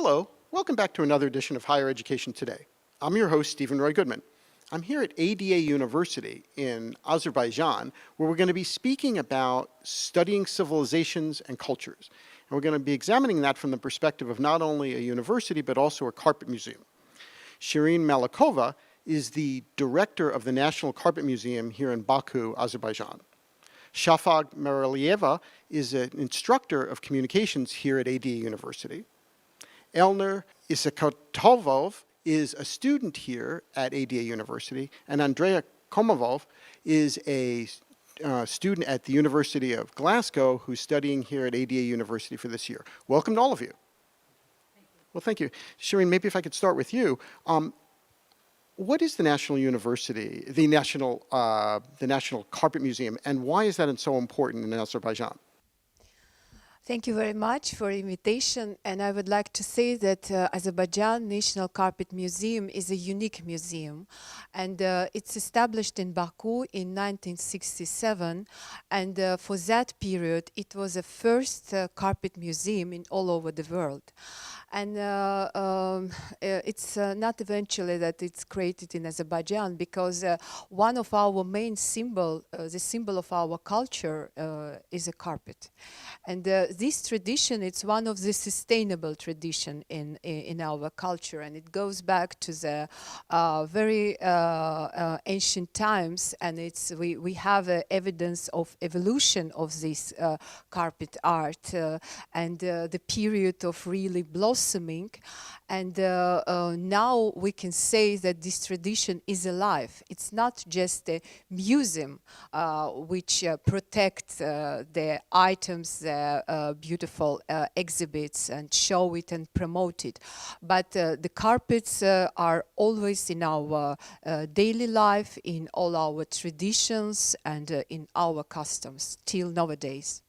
Hello, welcome back to another edition of Higher Education Today. I'm your host, Steven Roy Goodman. I'm here at ADA University in Azerbaijan, where we're going to be speaking about studying civilizations and cultures. And we're going to be examining that from the perspective of not only a university, but also a carpet museum. Shirin Malikova is the director of the National Carpet Museum here in Baku, Azerbaijan. Shafag Meralieva is an instructor of communications here at ADA University. Elner Isakotov is a student here at ADA University, and Andrea Komovov is a student at the University of Glasgow who's studying here at ADA University for this year. Welcome to all of you. Well, thank you. Shirin, maybe if I could start with you. What is the National University, the National Carpet Museum, and why is that so important in Azerbaijan? Thank you very much for the invitation, and I would like to say that Azerbaijan National Carpet Museum is a unique museum, and it's established in Baku in 1967, and for that period it was the first carpet museum in all over the world. And it's not eventually that it's created in Azerbaijan, because one of our main symbol, the symbol of our culture, is a carpet. And this tradition, it's one of the sustainable tradition in our culture, and it goes back to the very ancient times, and we have evidence of evolution of this carpet art and the period of really blossoming, and now we can say that this tradition is alive. It's not just a museum which protects the items, the beautiful exhibits, and show it and promote it, but the carpets are always in our daily life, in all our traditions, and in our customs till nowadays.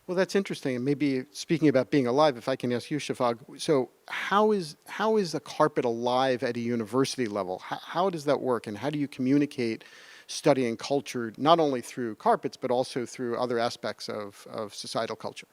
Well, that's interesting. And maybe speaking about being alive, if I can ask you, Shafag, so how is a carpet alive at a university level? How does that work, and how do you communicate studying culture, not only through carpets, but also through other aspects of societal culture?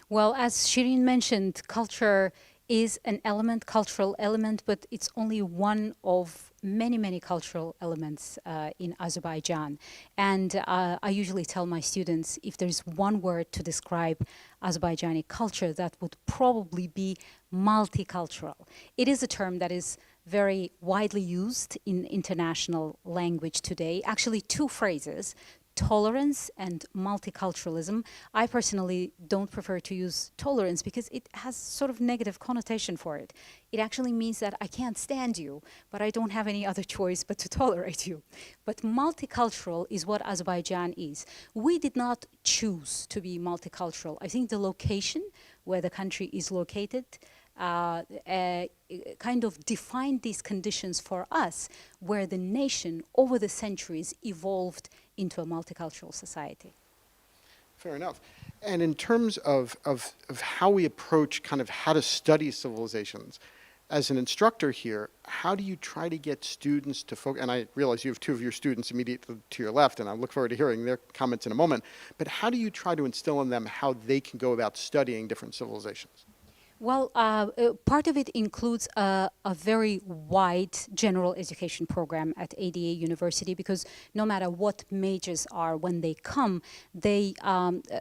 Well, as Shirin mentioned, culture is an element, cultural element, but it's only one of many, many cultural elements in Azerbaijan. And I usually tell my students, if there's one word to describe Azerbaijani culture, that would probably be multicultural. It is a term that is very widely used in international language today. Actually, two phrases: tolerance and multiculturalism. I personally don't prefer to use tolerance because it has sort of negative connotation for it. It actually means that I can't stand you, but I don't have any other choice but to tolerate you. But multicultural is what Azerbaijan is. We did not choose to be multicultural. I think the location where the country is located kind of defined these conditions for us, where the nation over the centuries evolved into a multicultural society. Fair enough. And in terms of how we approach kind of how to study civilizations, as an instructor here, how do you try to get students to focus? And I realize you have two of your students immediately to your left, and I look forward to hearing their comments in a moment. But how do you try to instill in them how they can go about studying different civilizations? Well, part of it includes a very wide general education program at ADA University, because no matter what majors are when they come, they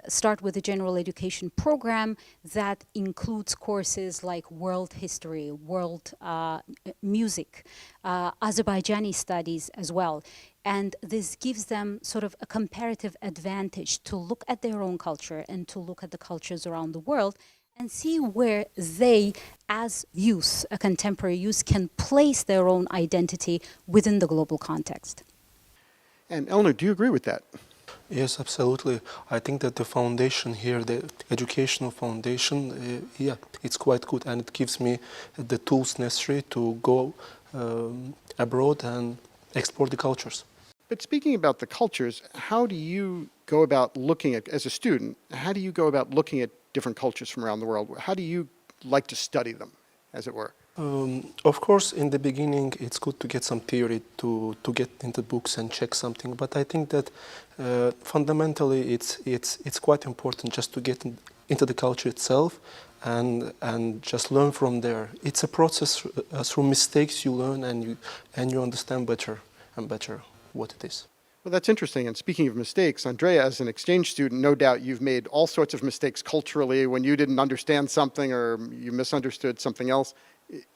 start with a general education program that includes courses like world history, world music, Azerbaijani studies as well. And this gives them sort of a comparative advantage to look at their own culture and to look at the cultures around the world, and see where they, as youth, a contemporary youth, can place their own identity within the global context. And Elner, do you agree with that? Yes, absolutely. I think that the foundation here, the educational foundation, yeah, it's quite good, and it gives me the tools necessary to go abroad and explore the cultures. But speaking about the cultures, how do you go about looking at, as a student, how do you go about looking at different cultures from around the world? How do you like to study them, as it were? Of course, in the beginning, it's good to get some theory, to get into books and check something. But I think that fundamentally, it's quite important just to get into the culture itself and just learn from there. It's a process. Through mistakes you learn, and you understand better and better what it is. Well, that's interesting. And speaking of mistakes, Andrea, as an exchange student, no doubt you've made all sorts of mistakes culturally when you didn't understand something or you misunderstood something else.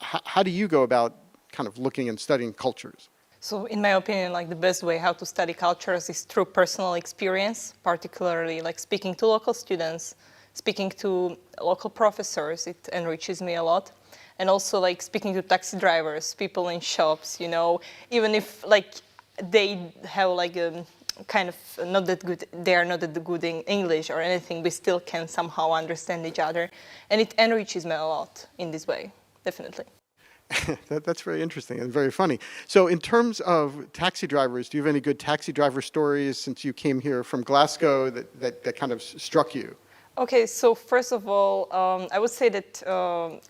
How do you go about kind of looking and studying cultures? So in my opinion, like the best way how to study cultures is through personal experience, particularly like speaking to local students, speaking to local professors. It enriches me a lot. And also like speaking to taxi drivers, people in shops, you know, even if like they have like a kind of not that good, they are not that good in English or anything, we still can somehow understand each other. And it enriches me a lot in this way, definitely. That's very interesting and very funny. So in terms of taxi drivers, do you have any good taxi driver stories since you came here from Glasgow that kind of struck you? Okay, so first of all, I would say that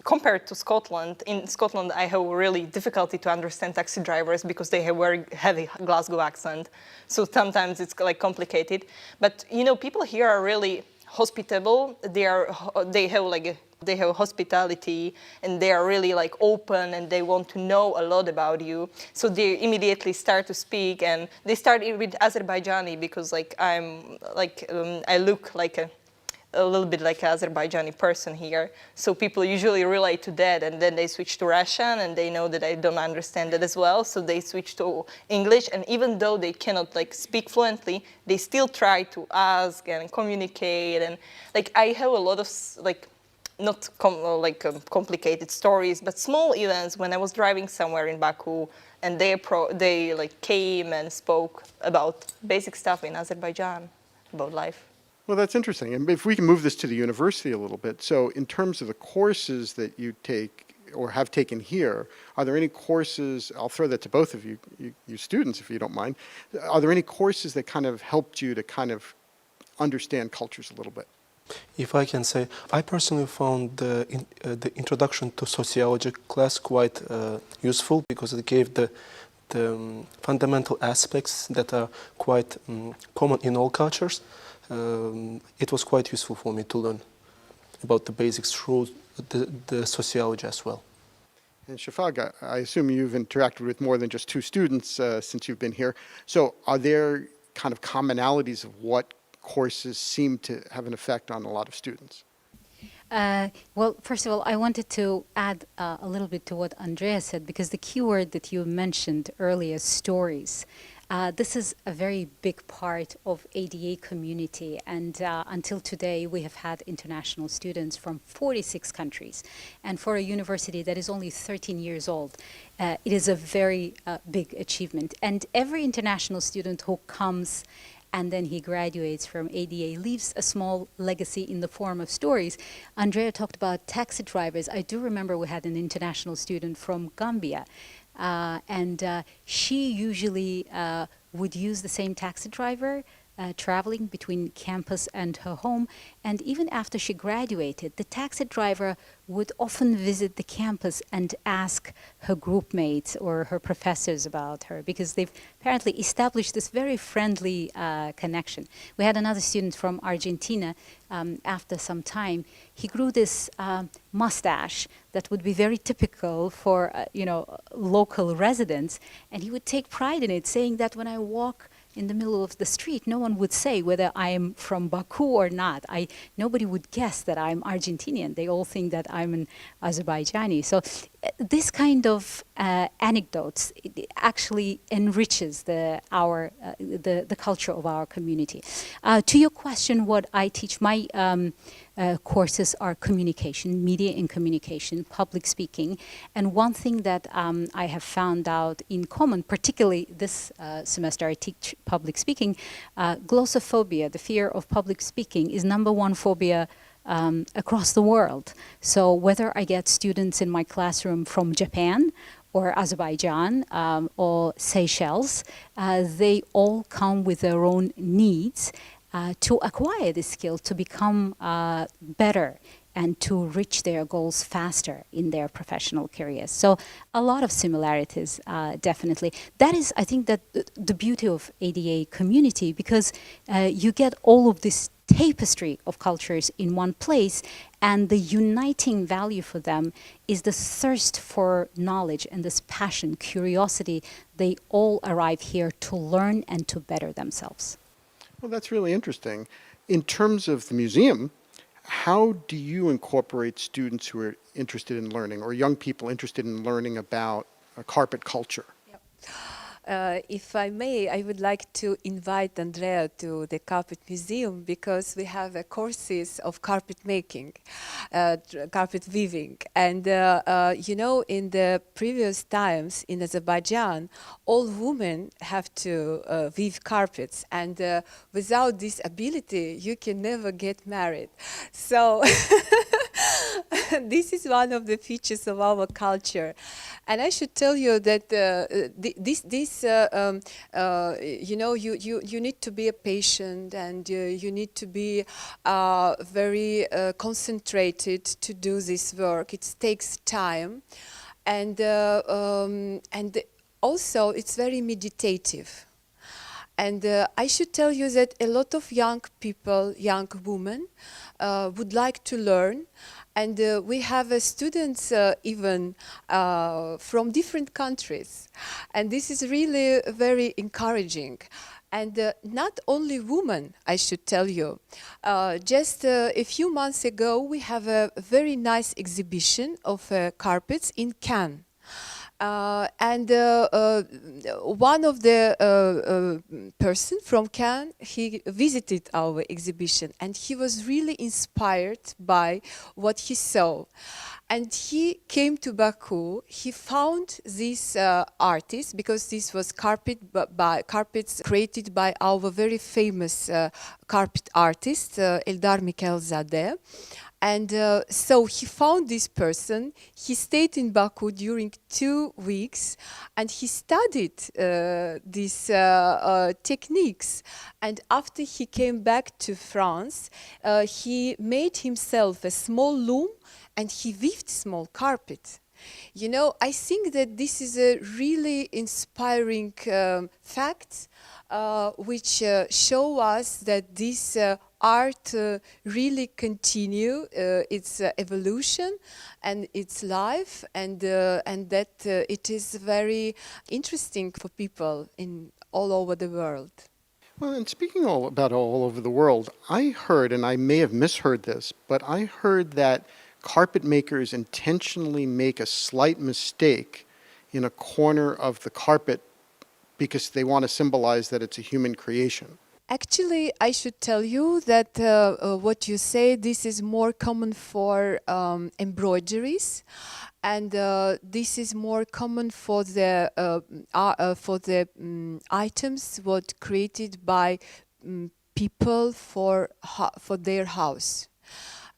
compared to Scotland, in Scotland I have really difficulty to understand taxi drivers because they have very heavy Glasgow accent. So sometimes it's like complicated. But you know, people here are really hospitable. They have hospitality and they are really like open and they want to know a lot about you. So they immediately start to speak, and they start with Azerbaijani because like I look like a little bit like an Azerbaijani person here. So people usually relate to that, and then they switch to Russian, and they know that I don't understand that as well, so they switch to English. And even though they cannot like speak fluently, they still try to ask and communicate. And like I have a lot of like not complicated stories, but small events when I was driving somewhere in Baku, and they like came and spoke about basic stuff in Azerbaijan, about life. Well, that's interesting. And if we can move this to the university a little bit. So in terms of the courses that you take or have taken here, are there any courses, I'll throw that to both of you students, if you don't mind. Are there any courses that kind of helped you to kind of understand cultures a little bit? If I can say, I personally found the introduction to sociology class quite useful because it gave the fundamental aspects that are quite common in all cultures. It was quite useful for me to learn about the basics through the sociology as well. And Shafag, I assume you've interacted with more than just two students since you've been here. So are there kind of commonalities of what courses seem to have an effect on a lot of students? Well, first of all, I wanted to add a little bit to what Andrea said, because the key word that you mentioned earlier, stories. This is a very big part of ADA community, and until today we have had international students from 46 countries. And for a university that is only 13 years old, it is a very big achievement. And every international student who comes and then he graduates from ADA leaves a small legacy in the form of stories. Andrea talked about taxi drivers. I do remember we had an international student from Gambia. And she usually would use the same taxi driver traveling between campus and her home. And even after she graduated, the taxi driver would often visit the campus and ask her group mates or her professors about her, because they've apparently established this very friendly connection. We had another student from Argentina. After some time, he grew this mustache that would be very typical for local residents, and he would take pride in it, saying that when I walk in the middle of the street, no one would say whether I am from Baku or not. Nobody would guess that I'm Argentinian. They all think that I'm an Azerbaijani. So this kind of anecdotes, it actually enriches the culture of our community. To your question, what I teach, my courses are communication, media and communication, public speaking. And one thing that I have found out in common, particularly this semester I teach public speaking, glossophobia, the fear of public speaking, is #1 phobia across the world. So whether I get students in my classroom from Japan or Azerbaijan or Seychelles, they all come with their own needs to acquire this skill, to become better and to reach their goals faster in their professional careers. So a lot of similarities, definitely. That is, I think, that the beauty of ADA community, because you get all of these tapestry of cultures in one place, and the uniting value for them is the thirst for knowledge and this passion, curiosity. They all arrive here to learn and to better themselves. Well, that's really interesting. In terms of the museum, how do you incorporate students who are interested in learning or young people interested in learning about carpet culture? If I may, I would like to invite Andrea to the Carpet Museum because we have courses of carpet making, carpet weaving. And, you know, in the previous times in Azerbaijan, all women have to weave carpets. And without this ability, you can never get married. So this is one of the features of our culture. And I should tell you that you know, you need to be a patient, and you need to be very concentrated to do this work. It takes time, and also it's very meditative. And I should tell you that a lot of young people, young women, would like to learn. And we have students even from different countries. And this is really very encouraging. And not only women, I should tell you. Just a few months ago, we have a very nice exhibition of carpets in Cannes. One of the person from Cannes, he visited our exhibition, and he was really inspired by what he saw. And he came to Baku. He found this artist, because this was carpets created by our very famous carpet artist, Eldar Mikhailzadeh. And so he found this person. He stayed in Baku during 2 weeks, and he studied these techniques. And after he came back to France, he made himself a small loom, and he weaved small carpet. You know, I think that this is a really inspiring fact, which show us that this art really continue its evolution and its life, and that it is very interesting for people in all over the world. Well, and speaking about all over the world, I heard, and I may have misheard this, but I heard that carpet makers intentionally make a slight mistake in a corner of the carpet because they want to symbolize that it's a human creation. Actually, I should tell you that what you say, this is more common for embroideries, and this is more common for the items what created by people for their house.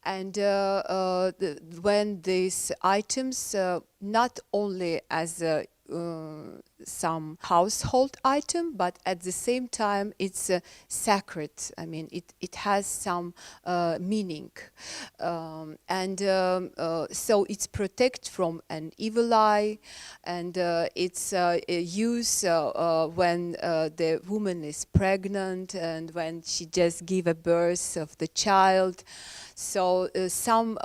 And when these items, not only as some household item, but at the same time it's sacred. I mean, it has some meaning. So it's protect from an evil eye, and it's used when the woman is pregnant and when she just give a birth of the child. So some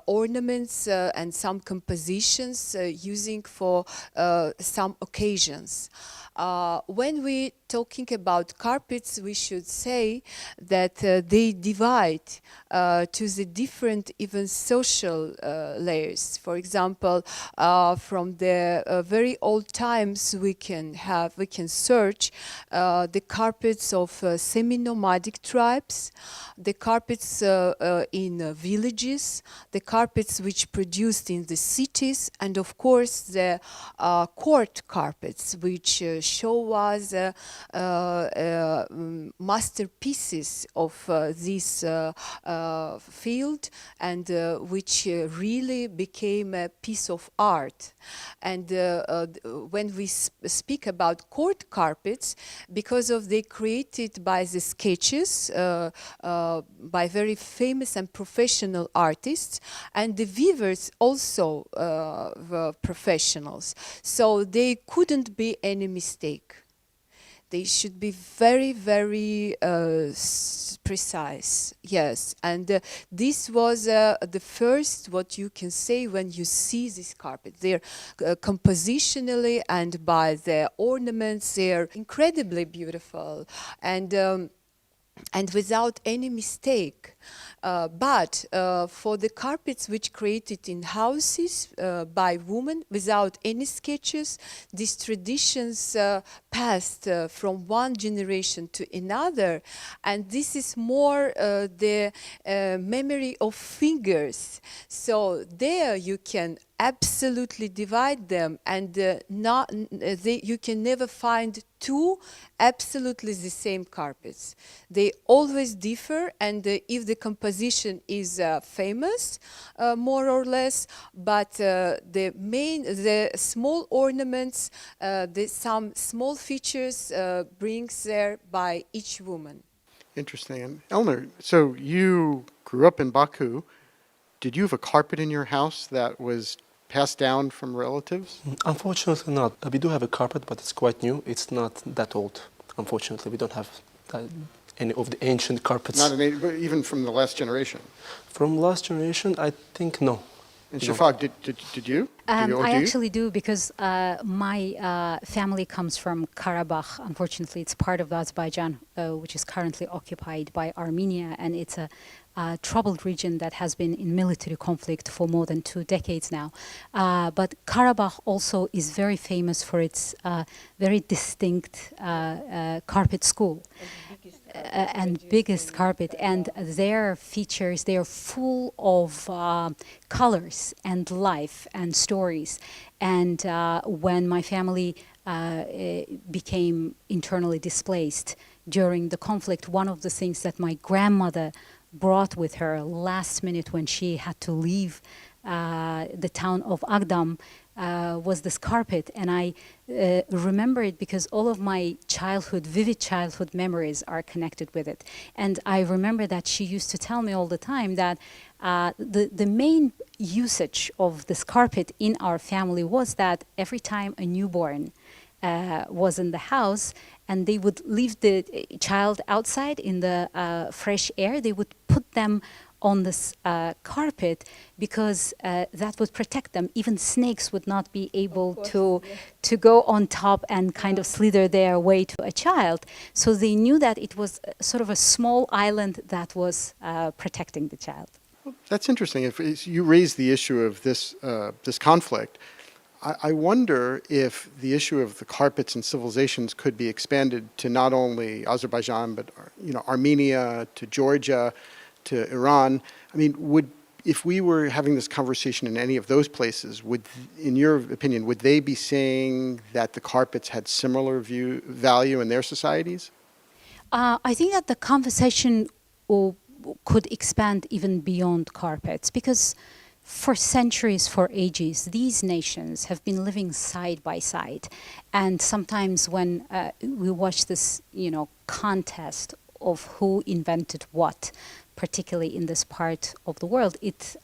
ornaments and some compositions using for some occasions. When we're talking about carpets, we should say that they divide to the different even social layers. For example, from the very old times, we can search the carpets of semi-nomadic tribes, the carpets in villages, the carpets which produced in the cities, and of course the court carpets, which show us masterpieces of this field, and which really became a piece of art. And when we speak about court carpets, because of they created by the sketches by very famous and professional artists, and the weavers also were professionals, so they couldn't be any mistake. They should be very, very precise. Yes, and this was the first what you can say when you see this carpet. They're compositionally and by their ornaments, they're incredibly beautiful and without any mistake. But for the carpets which created in houses by women without any sketches, these traditions passed from one generation to another, and this is more the memory of fingers. So there you can absolutely divide them, and you can never find two absolutely the same carpets. They always differ, and if the composition is famous, more or less, but the small ornaments, some small features brings there by each woman. Interesting. And Elner, so you grew up in Baku. Did you have a carpet in your house that was passed down from relatives? Unfortunately not. We do have a carpet, but it's quite new. It's not that old. Unfortunately, we don't have any of the ancient carpets. But even from the last generation? From last generation, I think no. And Shafak, did you? I actually do, because my family comes from Karabakh. Unfortunately, it's part of Azerbaijan, which is currently occupied by Armenia, and it's a troubled region that has been in military conflict for more than 2 decades now. But Karabakh also is very famous for its very distinct carpet school. And biggest carpet, and their features, they are full of colors and life and stories. And when my family became internally displaced during the conflict, one of the things that my grandmother brought with her last minute when she had to leave the town of Agdam was this carpet. And I remember it because all of my vivid childhood memories are connected with it. And I remember that she used to tell me all the time that the main usage of this carpet in our family was that every time a newborn was in the house and they would leave the child outside in the fresh air, they would put them on this carpet because that would protect them. Even snakes would not be able to go on top and kind of slither their way to a child. So they knew that it was sort of a small island that was protecting the child. That's interesting. If you raise the issue of this conflict, I wonder if the issue of the carpets and civilizations could be expanded to not only Azerbaijan, but Armenia, to Georgia, to Iran. I mean, if we were having this conversation in any of those places, in your opinion, would they be saying that the carpets had similar value in their societies? I think that the conversation could expand even beyond carpets, because for centuries, for ages, these nations have been living side by side. And sometimes when we watch this, contest of who invented what, particularly in this part of the world, it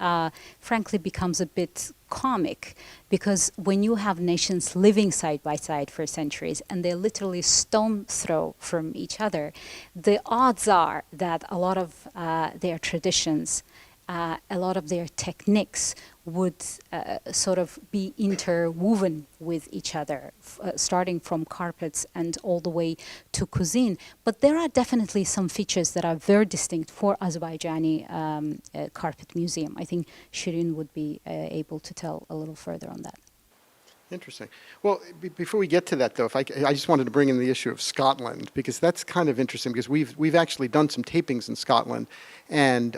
frankly becomes a bit comic, because when you have nations living side by side for centuries and they're literally stone throw from each other, the odds are that a lot of their traditions, a lot of their techniques would sort of be interwoven with each other, starting from carpets and all the way to cuisine. But there are definitely some features that are very distinct for Azerbaijani carpet museum. I think Shirin would be able to tell a little further on that. Interesting. Well, before we get to that, though, I just wanted to bring in the issue of Scotland, because that's kind of interesting, because we've actually done some tapings in Scotland, and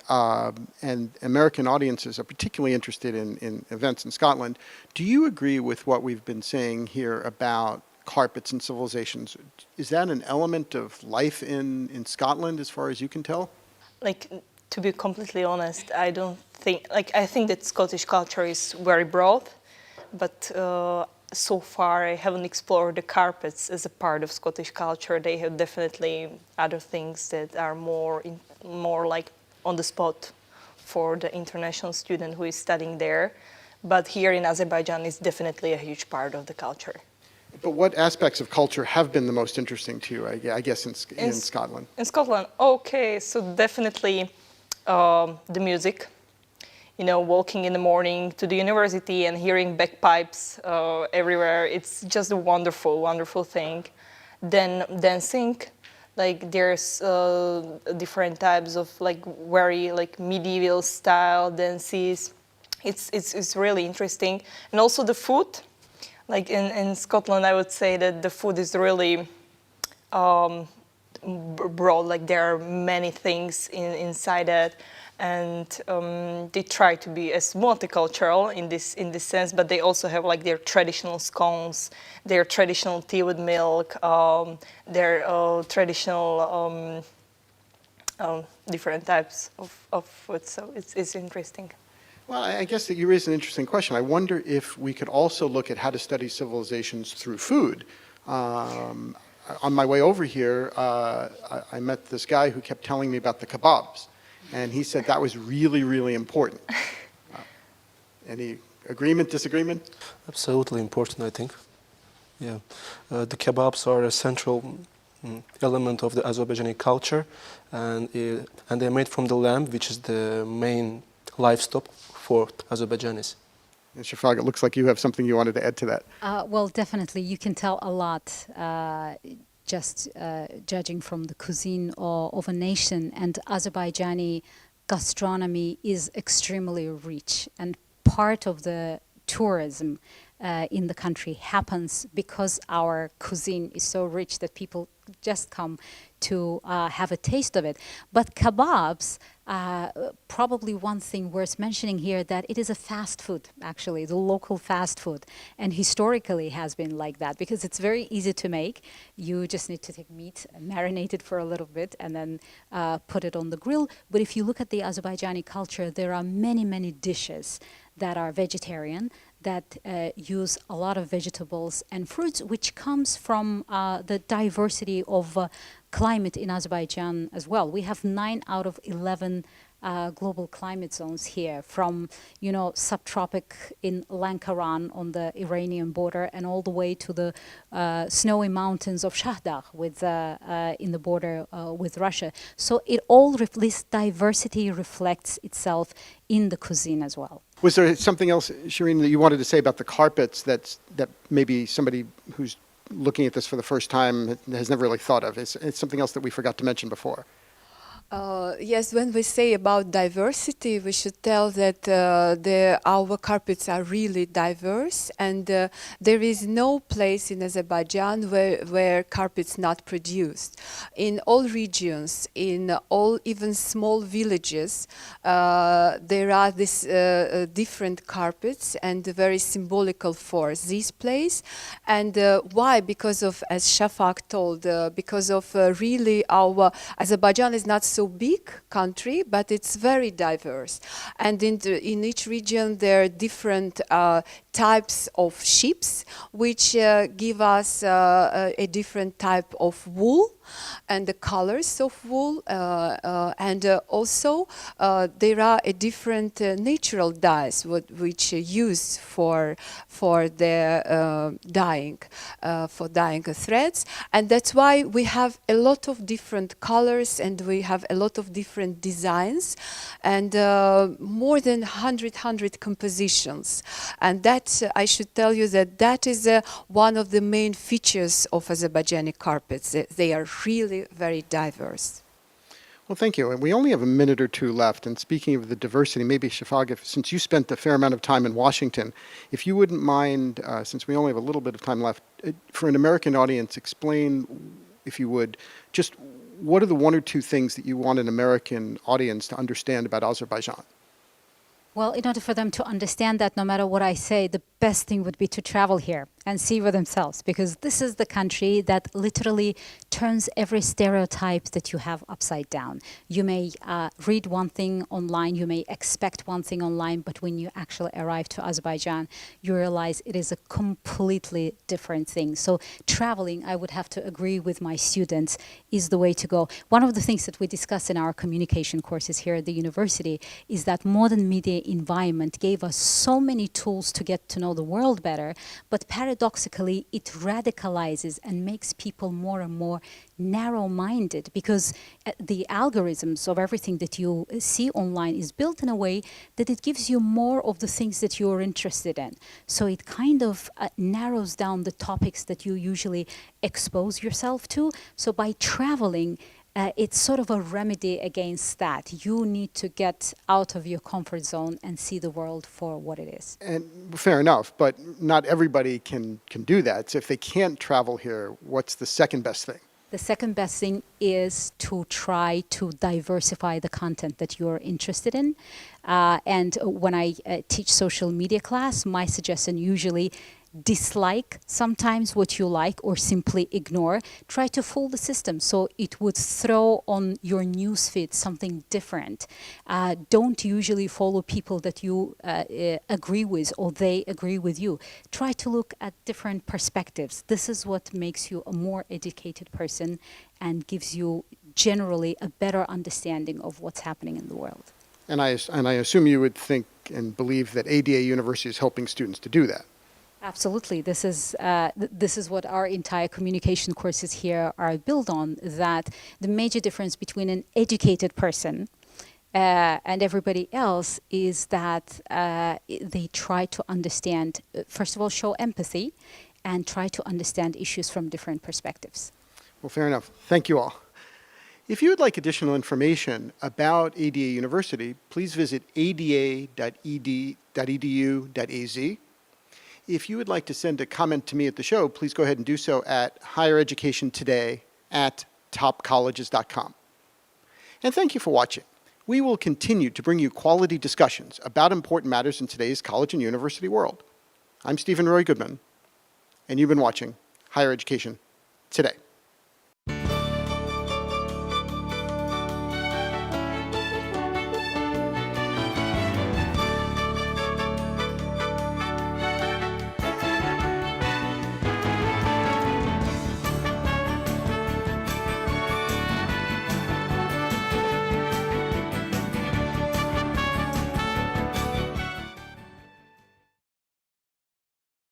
American audiences are particularly interested in events in Scotland. Do you agree with what we've been saying here about carpets and civilizations? Is that an element of life in Scotland, as far as you can tell? To be completely honest, I don't think, I think that Scottish culture is very broad. But so far I haven't explored the carpets as a part of Scottish culture. They have definitely other things that are more like on the spot for the international student who is studying there. But here in Azerbaijan, it's definitely a huge part of the culture. But what aspects of culture have been the most interesting to you, I guess, in Scotland? In Scotland, okay, so definitely the music. You know, walking in the morning to the university and hearing bagpipes everywhere. It's just a wonderful, wonderful thing. Then dancing, like there's different types of like very like medieval style dances. It's really interesting. And also the food. Like in Scotland, I would say that the food is really broad. Like there are many things inside it, and they try to be as multicultural in this sense. But they also have like their traditional scones, their traditional tea with milk, their traditional different types of food. So it's interesting. Well, I guess that you raise an interesting question. I wonder if we could also look at how to study civilizations through food. On my way over here, I met this guy who kept telling me about the kebabs, and he said that was really, really important. Any agreement, disagreement? Absolutely important, I think. Yeah, the kebabs are a central element of the Azerbaijani culture, and they're made from the lamb, which is the main livestock for Azerbaijanis. And Shafag, it looks like you have something you wanted to add to that. Well, definitely, you can tell a lot just judging from the cuisine of a nation. And Azerbaijani gastronomy is extremely rich, and part of the tourism in the country happens because our cuisine is so rich that people just come to have a taste of it. But kebabs, probably one thing worth mentioning here, that it is a fast food, actually, the local fast food. And historically has been like that because it's very easy to make. You just need to take meat, marinate it for a little bit, and then put it on the grill. But if you look at the Azerbaijani culture, there are many, many dishes that are vegetarian, that use a lot of vegetables and fruits, which comes from the diversity of climate in Azerbaijan as well. We have 9 out of 11 global climate zones here, from subtropic in Lankaran on the Iranian border, and all the way to the snowy mountains of Shahdagh with in the border with Russia. So this diversity reflects itself in the cuisine as well. Was there something else, Shireen, that you wanted to say about the carpets that maybe somebody who's looking at this for the first time has never really thought of? It's something else that we forgot to mention before. Yes, when we say about diversity, we should tell that our carpets are really diverse, and there is no place in Azerbaijan where carpets not produced. In all regions, in all even small villages, there are these different carpets, and very symbolical for this place. And why? Because of, as Shafak told, because of really our Azerbaijan is not so big country, but it's very diverse. And in each region there are different types of sheeps, which give us a different type of wool and the colors of wool, and also there are a different natural dyes which use for the dyeing, for dyeing threads, and that's why we have a lot of different colors, and we have a lot of different designs, and more than 100 compositions. And that I should tell you that is one of the main features of Azerbaijani carpets. They are really very diverse. Well, thank you. And we only have a minute or two left. And speaking of the diversity, maybe Shafag, since you spent a fair amount of time in Washington, if you wouldn't mind, since we only have a little bit of time left, for an American audience, explain, if you would, just what are the 1 or 2 things that you want an American audience to understand about Azerbaijan? Well, in order for them to understand that, no matter what I say, the best thing would be to travel here and see for themselves, because this is the country that literally turns every stereotype that you have upside down. You may read one thing online, you may expect one thing online, but when you actually arrive to Azerbaijan, you realize it is a completely different thing. So traveling, I would have to agree with my students, is the way to go. One of the things that we discuss in our communication courses here at the university is that modern media environment gave us so many tools to get to know know the world better, but paradoxically, it radicalizes and makes people more and more narrow-minded, because the algorithms of everything that you see online is built in a way that it gives you more of the things that you're interested in. So it kind of narrows down the topics that you usually expose yourself to. So by traveling, it's sort of a remedy against that. You need to get out of your comfort zone and see the world for what it is. And fair enough, but not everybody can do that. So if they can't travel here, what's the second best thing? The second best thing is to try to diversify the content that you're interested in. And when I teach social media class, my suggestion usually dislike sometimes what you like or simply ignore. Try to fool the system so it would throw on your newsfeed something different. Don't usually follow people that you agree with or they agree with you. Try to look at different perspectives. This is what makes you a more educated person and gives you generally a better understanding of what's happening in the world. And I assume you would think and believe that ADA University is helping students to do that. Absolutely. This is what our entire communication courses here are built on, that the major difference between an educated person and everybody else is that they try to understand, first of all, show empathy and try to understand issues from different perspectives. Well, fair enough. Thank you all. If you would like additional information about ADA University, please visit ada.edu.az. If you would like to send a comment to me at the show, please go ahead and do so at highereducationtoday@topcolleges.com. And thank you for watching. We will continue to bring you quality discussions about important matters in today's college and university world. I'm Steven Roy Goodman, and you've been watching Higher Education Today.